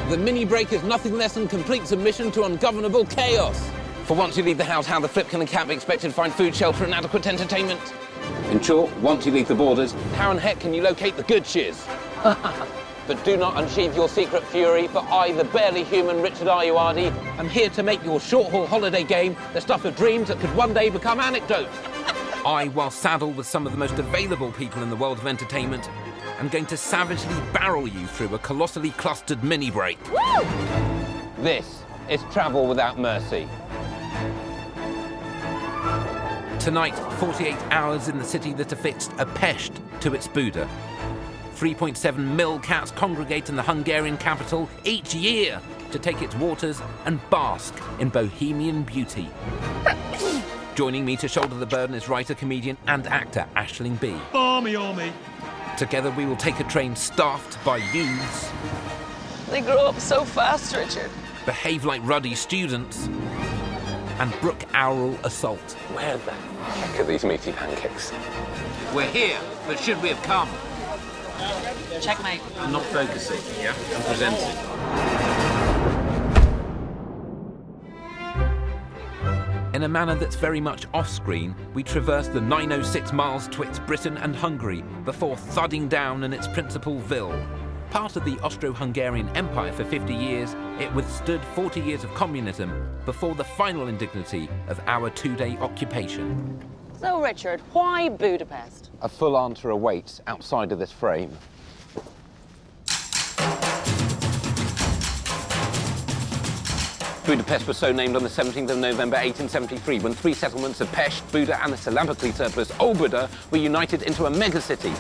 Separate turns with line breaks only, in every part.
The mini break is nothing less than complete submission to ungovernable chaos. For once you leave the house, how the flip can a cat be expected to find food, shelter and adequate entertainment? In short, once you leave the borders, how in heck can you locate the good shiz? But do not unsheathe your secret fury, for I, the barely human Richard Ayoade, am here to make your short-haul holiday game the stuff of dreams that could one day become anecdotes. I, while saddled with some of the most available people in the world of entertainment, am going to savagely barrel you through a colossally clustered mini-break.
Woo!
This is travel without mercy. Tonight, 48 hours in the city that affixed a Pest to its Buda. 3.7 mil cats congregate in the Hungarian capital each year to take its waters and bask in bohemian beauty. Joining me to shoulder the burden is writer, comedian and actor Aisling Bea.
Army, army.
Together we will take a train staffed by youths.
They grow up so fast, Richard.
Behave like ruddy students. And brook oral assault.
Where the heck are these meaty pancakes?
We're here, but should we have come?
Checkmate.
I'm not focusing, yeah? I'm presenting. In a manner that's very much off-screen, we traverse the 906 miles twixt Britain and Hungary before thudding down in its principal ville. Part of the Austro-Hungarian Empire for 50 years, it withstood 40 years of communism before the final indignity of our two-day occupation.
So, Richard, why Budapest?
A full answer awaits outside of this frame.
Budapest was so named on the 17th of November 1873 when three settlements of Pest, Buda and the Salampacli surplus Old Buda were united into a megacity.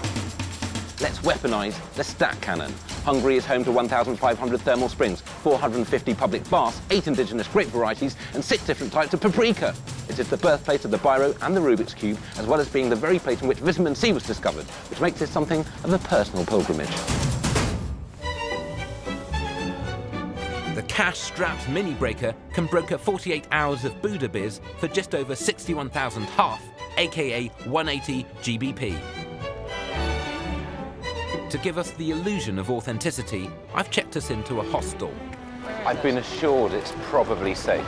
Let's weaponise the stat cannon. Hungary is home to 1,500 thermal springs, 450 public baths, 8 indigenous grape varieties and 6 different types of paprika. It is the birthplace of the biro and the Rubik's Cube, as well as being the very place in which vitamin C was discovered, which makes it something of a personal pilgrimage. The cash-strapped mini-breaker can broker 48 hours of Buda biz for just over 61,000 half, aka 180 GBP. To give us the illusion of authenticity, I've checked us into a hostel.
I've been assured it's probably safe.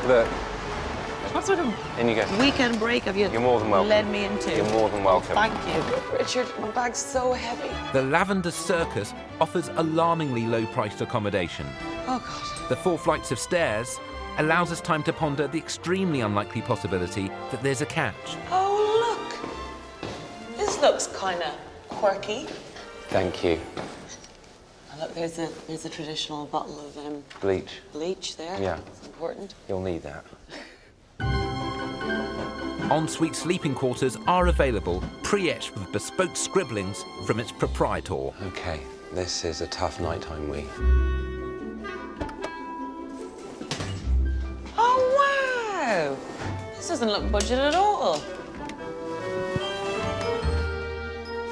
Look,
What sort of
in you go.
weekend break have you
You're more than welcome.
led me into?
You're more than welcome.
Thank you. Richard, my bag's so heavy.
The Lavender Circus offers alarmingly low-priced accommodation.
Oh, God.
The 4 flights of stairs allows us time to ponder the extremely unlikely possibility that there's a catch.
Oh, look. This looks kind of quirky.
Thank you.
Oh, look, there's a traditional bottle of
Bleach.
bleach there.
Yeah.
It's important.
You'll need that.
Ensuite sleeping quarters are available, pre-etched with bespoke scribblings from its proprietor.
Okay, this is a tough nighttime wee.
Oh, wow. This doesn't look budget at all.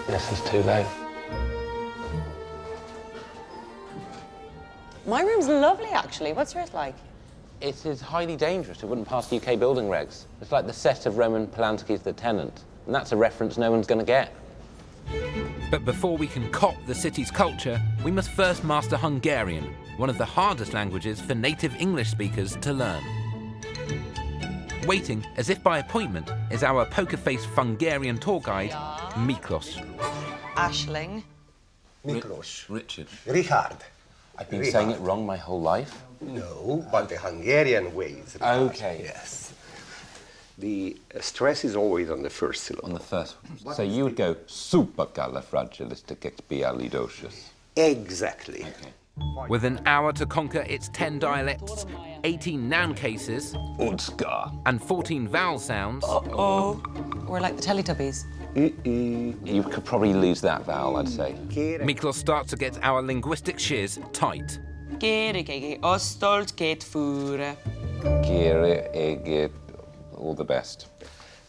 This is too low.
My room's lovely, actually. What's yours like?
It is highly dangerous. It wouldn't pass UK building regs. It's like the set of Roman Polanski's The Tenant. And that's a reference no one's going to get.
But before we can cop the city's culture, we must first master Hungarian, one of the hardest languages for native English speakers to learn. Waiting, as if by appointment, is our poker-faced Hungarian tour guide, Miklos.
Aisling.
Miklos.
Richard.
Richard.
I've been saying it wrong my whole life.
No, but the Hungarian way is Richard.
Okay.
Yes. The stress is always on the first syllable.
On the first one. So you would go supercalifragilisticexpialidocious.
Exactly.
Okay.
With an hour to conquer its 10 dialects, 18 noun cases,
Udska.
and 14 vowel sounds,
Oh. We're like the Teletubbies.
You could probably lose that vowel, I'd say.
Miklos starts to get our linguistic shiz tight.
Gerigegi ostolt get fure.
Gere, ege, all the best.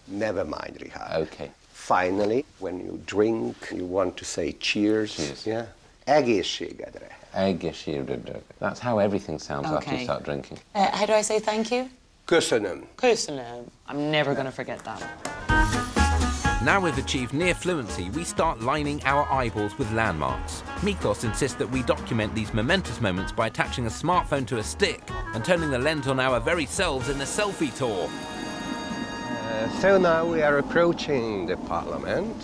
Never mind, Richard.
Okay.
Finally, when you drink, you want to say cheers.
Cheers.
Yeah. Egészségedre.
Egészségedre. That's how everything sounds after you
Okay.
start drinking.
How do I say thank you?
Köszönöm.
Köszönöm. I'm never going to forget that.
Now we've achieved near fluency, we start lining our eyeballs with landmarks. Miklos insists that we document these momentous moments by attaching a smartphone to a stick and turning the lens on our very selves in a selfie tour.
So now we are approaching the parliament.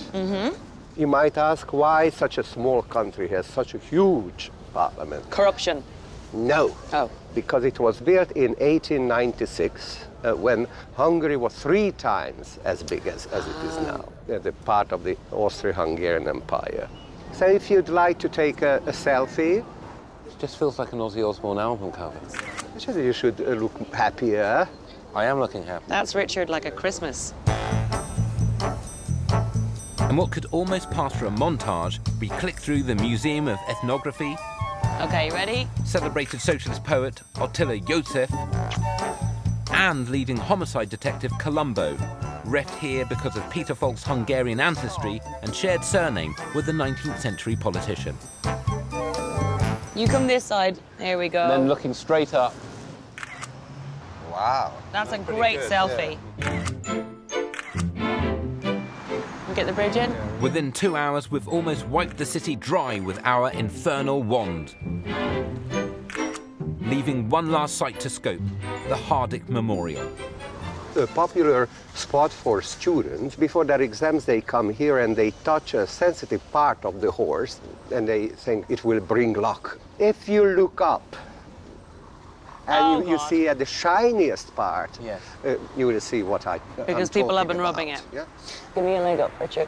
You might ask why such a small country has such a huge parliament.
Corruption.
No.
Oh.
Because it was built in 1896 when Hungary was 3 times as big as it is now. The part of the Austro-Hungarian Empire. So if you'd like to take a selfie,
It just feels like an Ozzy Osbourne album cover.
you should look happier.
I am looking happy.
That's Richard like a Christmas.
And what could almost pass for a montage, we click through the Museum of Ethnography,
Okay, you ready?
celebrated socialist poet Attila József, and leading homicide detective Columbo, reft here because of Peter Falk's Hungarian ancestry and shared surname with the 19th century politician.
You come this side. There we go.
Then looking straight up.
Wow.
That's a great selfie. We get the bridge in?
Within 2 hours, we've almost wiped the city dry with our infernal wand, leaving one last site to scope, the Hardick Memorial.
A popular spot for students. Before their exams, they come here and they touch a sensitive part of the horse and they think it will bring luck. If you look up and you see at the shiniest part,
Yes.
you will see what I'm
Because people have been
talking
rubbing
about.
it.
Yeah?
Give me a leg up, Richard.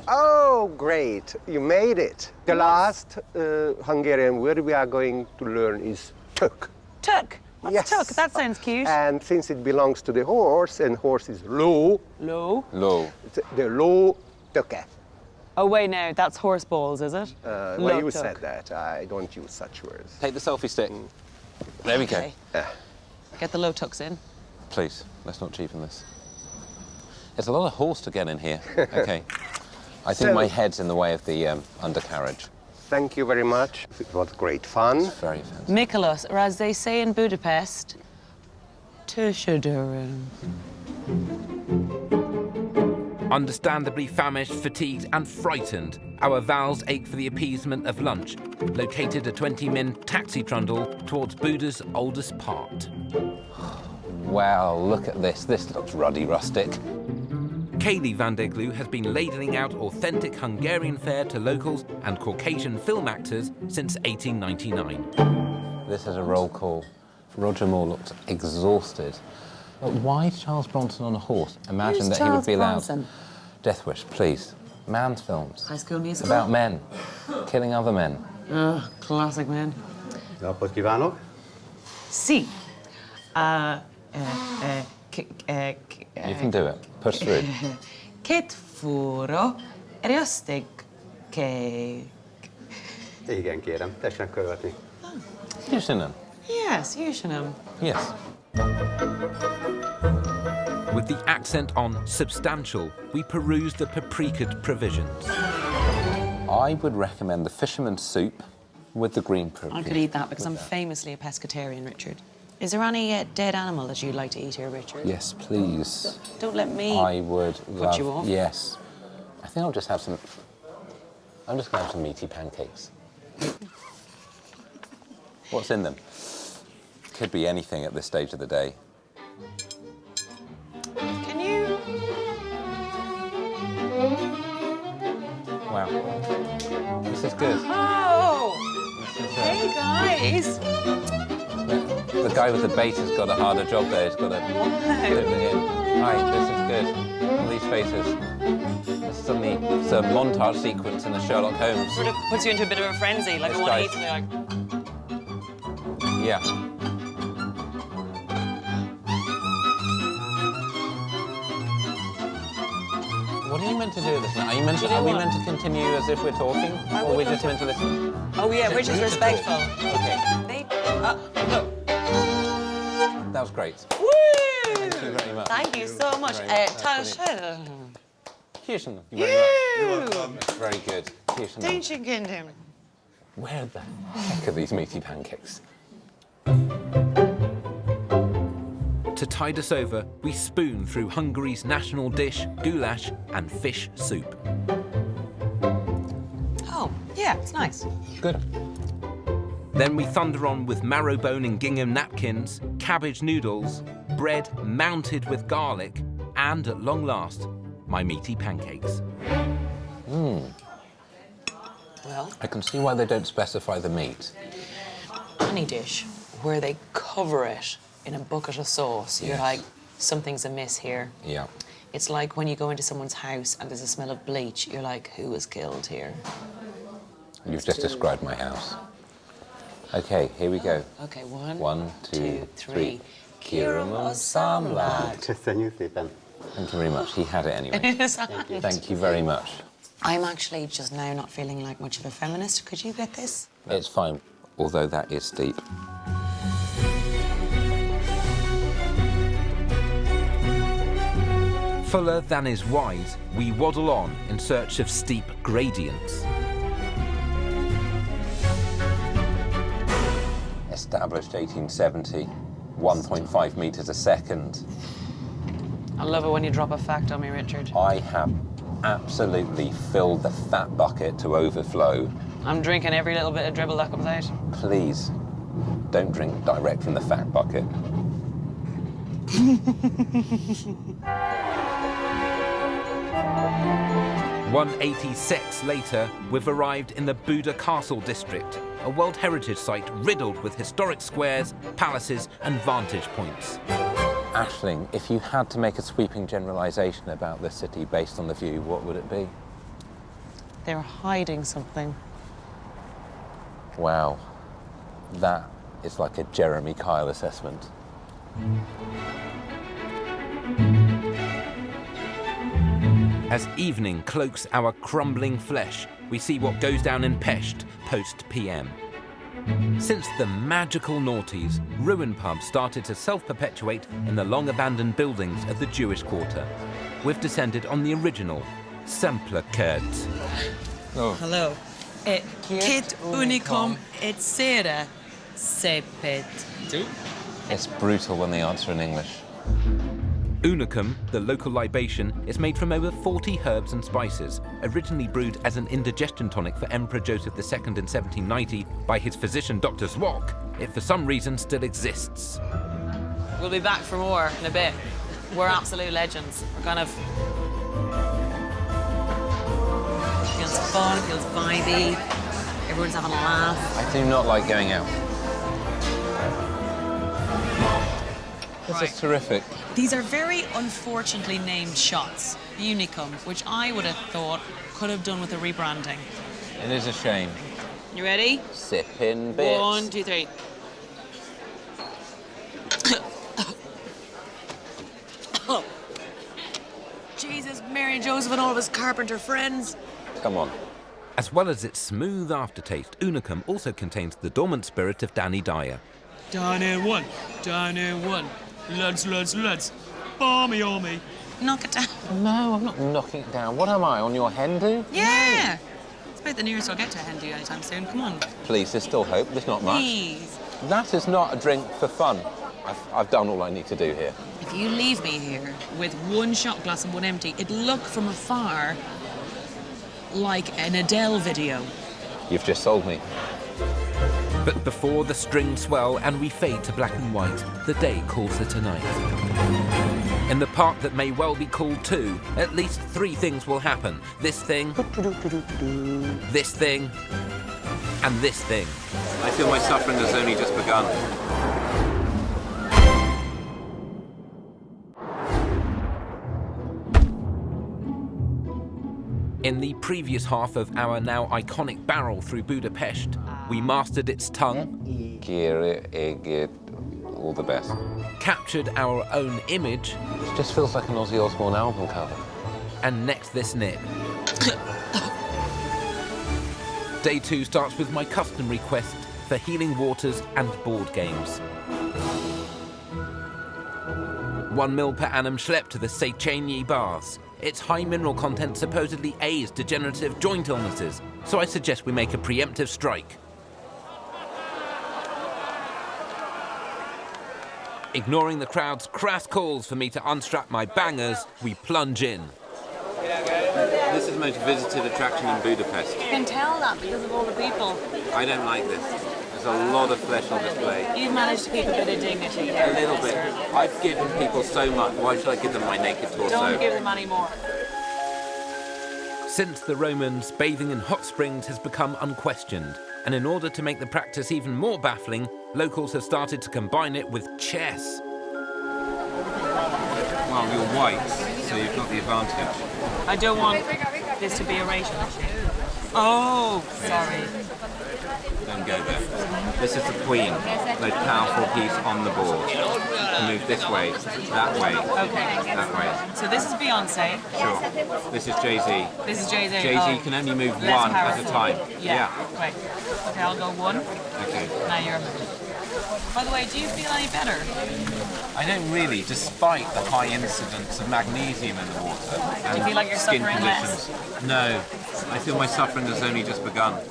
Oh, great. You made it. The last Hungarian word we are going to learn is tök.
Tuk. What's
Yes.
tuk? That sounds cute.
And since it belongs to the horse, and horse is low,
Low.
Low.
the low töke.
Oh, wait, no, that's horse balls, is it?
Well, you
tuk.
said that. I don't use such words.
Take the selfie stick. There we
Okay.
go.
Get the low tucks in.
Please, let's not cheapen this. There's a lot of horse to get in here. Okay. I think
So-
my head's in the way of the undercarriage.
Thank you very much. It was great fun.
Very fancy.
Miklos, or as they say in Budapest, Tüsödöröm.
Understandably famished, fatigued and frightened, our valves ache for the appeasement of lunch, located a 20-min taxi trundle towards Buda's oldest part.
Wow, look at this. This looks ruddy rustic.
Kaylee van der Glue has been ladling out authentic Hungarian fare to locals and Caucasian film actors since 1899.
This is a roll call. Roger Moore looked exhausted. But why Charles Bronson on a horse? Imagine
Who's
that he would
Charles
be allowed.
Bronson?
Death Wish, please. Man's films.
High School Musical.
About men. Killing other men.
Classic, man.
Napot kívánok!
Si.
You can do it. Push through.
Két fúró erőszték ke...
Igen, kérem, tessenek követni.
Houston.
Yes, Yushanam.
Yes.
With the accent on substantial, we peruse the paprikaed provisions.
I would recommend the fisherman's soup with the green paprika.
I could eat that because I'm famously a pescatarian, Richard. Is there any dead animal that you'd like to eat here, Richard?
Yes, please.
Don't let me
I would love...
you off.
Yes. I think I'll just have some... I'm just going to have some meaty pancakes. What's in them? Could be anything at this stage of the day.
Can you...
Wow. This is good.
Oh!
This is,
Hey, guys!
the guy with the bait has got a harder job there. He's got to dip it in. Hi, this is good. All these faces. Suddenly, it's a montage sequence in a Sherlock Holmes.
Sort of puts you into a bit of a frenzy, like
This
I want to eat
guy's-
something like...
Yeah. What are you meant to do with this now? Are you meant to,
You know
are we
what?
meant to continue as if we're talking? Or are we just meant to listen?
Oh, yeah, Richard's
We should
respectful.
talk. Okay.
They... look.
That was great.
Woo!
Thank you very much.
Thank you so much.
Very much.
Tash...
Kirsten, thank you very much. That's very good. Kirsten,
Don't you get him?
where the heck are these meaty pancakes?
To tide us over, we spoon through Hungary's national dish, goulash, and fish soup.
Oh, yeah, it's nice.
Good.
Then we thunder on with marrowbone and gingham napkins, cabbage noodles, bread mounted with garlic, and at long last, my meaty pancakes.
Well,
I can see why they don't specify the meat.
any dish where they cover it in a bucket of sauce, you're
Yes.
like, something's amiss here.
Yeah.
It's like when you go into someone's house and there's a smell of bleach, you're like, who was killed here?
You've just described my house. Okay, here we go.
Okay, one,
1, 2, 3.
Kieran Osamlad.
Köszönjük szépen.
Thank you very much. He had it anyway. Thank you very much.
I'm actually just now not feeling like much of a feminist. Could you get this?
It's fine, although that is steep.
Fuller than is wise, we waddle on in search of steep gradients.
Established 1870, 1.5 metres a second.
I love it when you drop a fact on me, Richard.
I have absolutely filled the fat bucket to overflow.
I'm drinking every little bit of dribble that comes out.
Please, don't drink direct from the fat bucket.
186 later, we've arrived in the Buda Castle district, a World Heritage Site riddled with historic squares, palaces and vantage points.
Aisling, if you had to make a sweeping generalisation about the city based on the view, what would it be?
They're hiding something.
Wow, that is like a Jeremy Kyle assessment.
As evening cloaks our crumbling flesh, we see what goes down in Pest post-PM. Since the magical noughties, ruin pubs started to self-perpetuate in the long-abandoned buildings of the Jewish quarter. We've descended on the original, simpler Kurds.
Oh.
Hello. Kit unicum et sera sepet.
It's brutal when they answer in English.
Unicum, the local libation, is made from over 40 herbs and spices, originally brewed as an indigestion tonic for Emperor Joseph II in 1790 by his physician Dr. Zwok. It for some reason still exists.
We'll be back for more in a bit. We're absolute legends. We're kind of... Feels fun, feels vibey. Everyone's having a laugh.
I do not like going out. This is terrific.
These are very unfortunately named shots. Unicum, which I would have thought could have done with a rebranding.
It is a shame.
You ready?
Sipping bits.
1, 2, 3. Jesus, Mary and Joseph and all of his carpenter friends.
Come on.
As well as its smooth aftertaste, Unicum also contains the dormant spirit of Danny Dyer.
Down in one, down in one. Lads, barmy on me.
Knock it down.
No, I'm not knocking it down. What am I, on your Hindu?
Yeah. It's about the nearest I'll get to a Hindu anytime soon. Come on.
Please, there's still hope. There's not much.
Please.
That is not a drink for fun. I've done all I need to do here.
If you leave me here with one shot glass and one empty, it'd look from afar like an Adele video.
You've just sold me.
But before the strings swell and we fade to black and white, the day calls it a night. In the park that may well be called 2, at least 3 things will happen. This thing, this thing, and this thing.
I feel my suffering has only just begun.
In the previous half of our now iconic barrel through Budapest, we mastered its tongue,
All the best.
captured our own image,
It just feels like an Ozzy Osbourne album cover.
and necked this nip. Day 2 starts with my customary quest for healing waters and board games. 1 mil per annum schlepp to the Sechenyi baths. Its high mineral content supposedly aids degenerative joint illnesses, so I suggest we make a preemptive strike. Ignoring the crowd's crass calls for me to unstrap my bangers, we plunge in.
This is the most visited attraction in Budapest.
You can tell that because of all the people.
I don't like this. There's a lot of flesh on display.
You've managed to keep a bit of dignity there.
A little bit. I've given people so much. Why should I give them my naked torso?
Don't give them any more.
Since the Romans, bathing in hot springs has become unquestioned. And in order to make the practice even more baffling, locals have started to combine it with chess.
Well, you're white, so you've got the advantage.
I don't want this to be a racial issue. Oh, sorry.
Don't go there. This is the queen, most powerful piece on the board. Move this way, that way, that way.
So this is Beyonce.
Sure. This is Jay-Z.
This is Jay-Z.
Jay-Z can only move
Less
one at a
powerful.
time.
Yeah. Right. Okay, I'll go one.
Okay.
Now you're a move. By the way, do you feel any better?
I don't really, despite the high incidence of magnesium in the water. And
Do you feel like you're
skin
suffering
conditions. No, I feel my suffering has only just begun.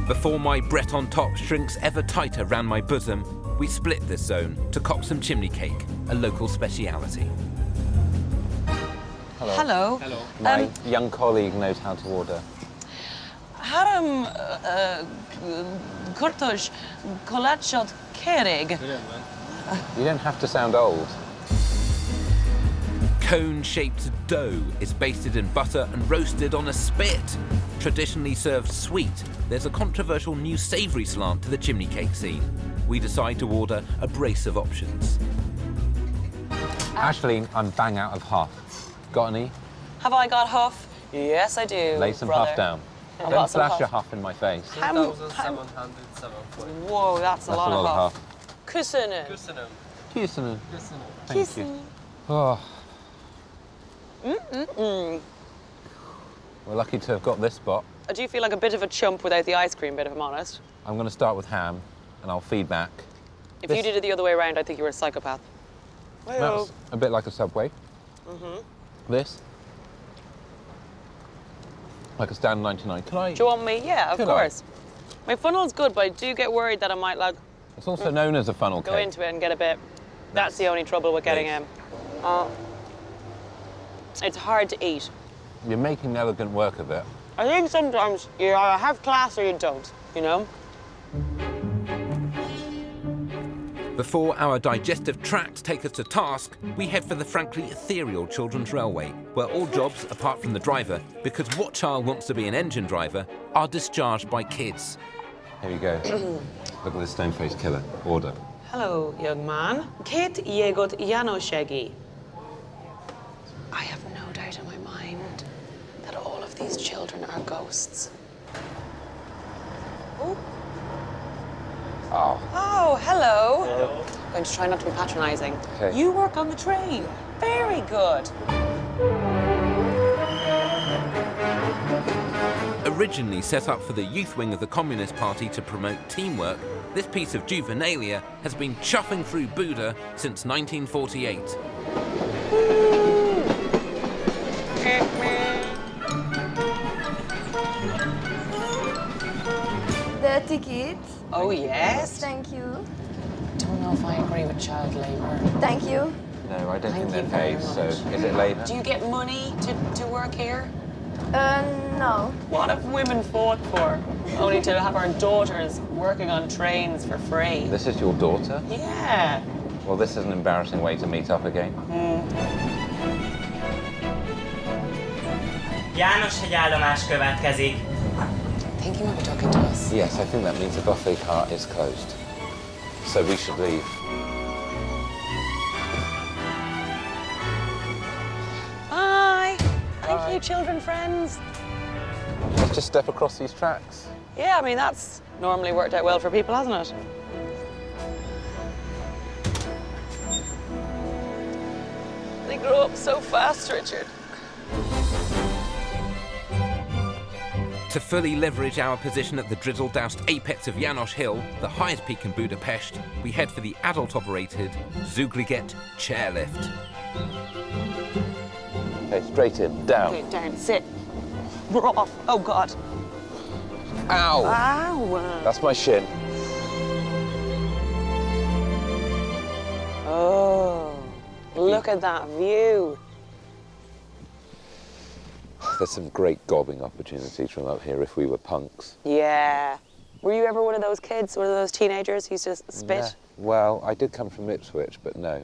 Before my Breton top shrinks ever tighter round my bosom, we split this zone to cop some chimney cake, a local speciality.
Hello.
My young colleague knows how to order.
Haram Kurtosh Kolachot Kerig.
You don't have to sound old.
Cone-shaped dough is basted in butter and roasted on a spit. Traditionally served sweet, there's a controversial new savoury slant to the chimney cake scene. We decide to order a brace of options.
Aisling, I'm bang out of huff. Got any?
Have I got huff? Yes, I do.
Lay some
brother.
huff down.
I've
Don't
got some
flash
huff.
your huff in my face.
Whoa, that's a lot of huff. Kusunu.
Kusunu. Thank you. Oh. We're lucky to have got this spot.
I do feel like a bit of a chump without the ice cream bit, if I'm honest.
I'm going to start with ham, and I'll feed back.
If you did it the other way around, I think you were a psychopath.
That's a bit like a Subway. This, like a stand 99. Can I?
Do you want me? Yeah, of
Could I?
course. My funnel's good, but I do get worried that I might like
It's also known as a funnel
go
cake.
into it and get a bit. That's the only trouble with getting him. It's hard to eat.
You're making elegant work of it.
I think sometimes you either have class or you don't, you know?
Before our digestive tracts take us to task, we head for the frankly ethereal Children's Railway, where all jobs, apart from the driver, because what child wants to be an engine driver, are discharged by kids.
Here we go. Look at this stone-faced killer. Order.
Hello, young man. Kit Yegot Janoszegi. I have no doubt in my mind that all of these children are ghosts. Oh.
Oh.
Oh, hello. I'm going to try not to be patronising.
Okay.
You work on the train. Very good.
Originally set up for the youth wing of the Communist Party to promote teamwork, this piece of juvenilia has been chuffing through Buda since 1948.
The ticket.
Oh, yes.
Thank you.
Don't know if I agree with child labour.
Thank you.
No, I don't
Thank
think
you
they're
very
paid, so
much.
is it labour?
Do you get money to work here?
No.
What have women fought for? Only to have our daughters working on trains for free.
This is your daughter?
Yeah.
Well, this is an embarrassing way to meet up again.
Jánoshegyi-állomás következik.
I think you might be talking to us.
Yes, I think that means the buffet car is closed. So we should leave.
Bye. Thank you, children friends.
Let's just step across these tracks.
Yeah, I mean, that's normally worked out well for people, hasn't it? They grow up so fast, Richard.
To fully leverage our position at the drizzle-doused apex of János Hill, the highest peak in Budapest, we head for the adult-operated Zugliget chairlift.
Okay, straight in, down.
Okay, down, sit. We're off. Oh, God.
Ow!
Ow.
That's my shin.
Oh, look at that view.
There's some great gobbing opportunities from up here if we were punks.
Yeah. Were you ever one of those kids, one of those teenagers who used to spit?
Yeah. Well, I did come from Ipswich, but no.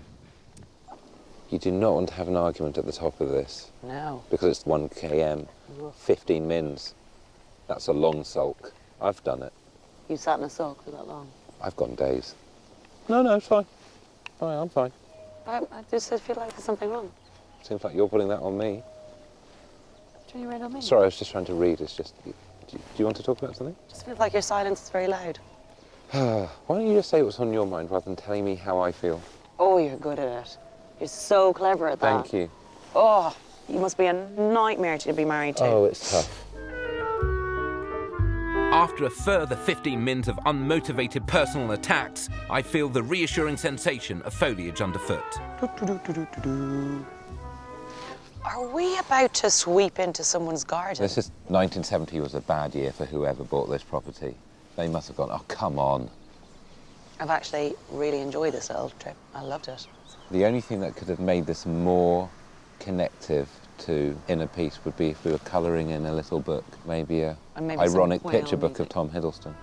You do not want to have an argument at the top of this.
No.
Because it's 1 km, 15 mins. That's a long sulk. I've done it.
You sat in a sulk for that long?
I've gone days. No, it's fine. I'm fine.
I just feel like there's something wrong.
Seems like you're putting that on me.
Turn you right on me.
Sorry, I was just trying to read. It's just... Do you want to talk about something?
Just feels like your silence is very loud.
Why don't you just say what's on your mind rather than telling me how I feel?
Oh, you're good at it. You're so clever at that.
Thank you.
Oh, you must be a nightmare to be married to.
Oh, it's tough.
After a further 15 mins of unmotivated personal attacks, I feel the reassuring sensation of foliage underfoot.
Are we about to sweep into someone's garden?
This is 1970 was a bad year for whoever bought this property. They must have gone, oh, come on.
I've actually really enjoyed this little trip. I loved it.
The only thing that could have made this more connective to inner peace would be if we were colouring in a little book, maybe a ironic picture book of Tom Hiddleston.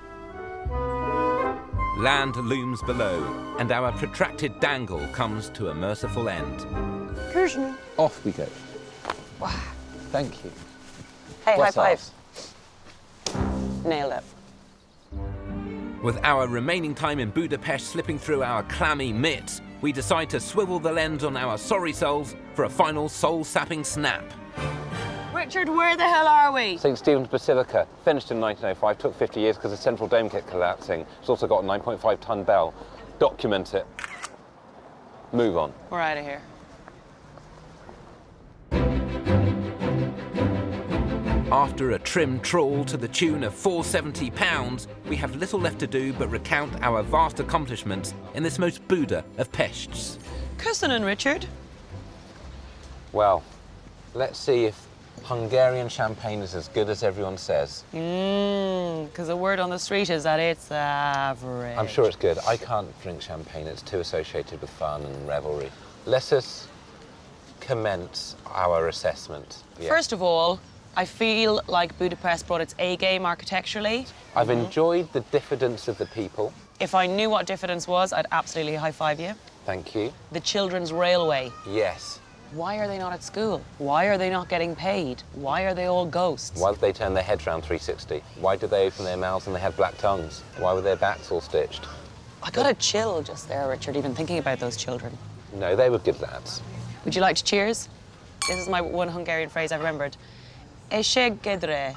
Land looms below, and our protracted dangle comes to a merciful end.
Off we go.
Wow.
Thank you.
Hey,
Bless
high
us.
five. Nailed it.
With our remaining time in Budapest slipping through our clammy mitts, we decide to swivel the lens on our sorry souls for a final soul-sapping snap.
Richard, where the hell are we?
St. Stephen's Basilica, finished in 1905, took 50 years because the central dome kept collapsing. It's also got a 9.5-ton bell. Document it. Move on.
We're out of here.
After a trim trawl to the tune of £470, we have little left to do but recount our vast accomplishments in this most Buda of Pests.
Cousin Richard.
Well, let's see if Hungarian champagne is as good as everyone says.
Because the word on the street is that it's average.
I'm sure it's good. I can't drink champagne. It's too associated with fun and revelry. Let us commence our assessment. Yeah.
First of all, I feel like Budapest brought its A-game architecturally.
I've enjoyed the diffidence of the people.
If I knew what diffidence was, I'd absolutely high-five you.
Thank you.
The children's railway.
Yes.
Why are they not at school? Why are they not getting paid? Why are they all ghosts?
Why did they turn their heads round 360? Why did they open their mouths and they had black tongues? Why were their backs all stitched?
I got a chill just there, Richard, even thinking about those children.
No, they were good lads.
Would you like to cheers? This is my one Hungarian phrase I remembered. Eségedre.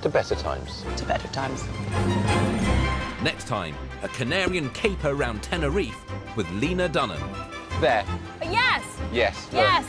To better times.
To better times.
Next time, a Canarian caper round Tenerife with Lena Dunham.
There.
Yes.
Yes. Look.
Yes.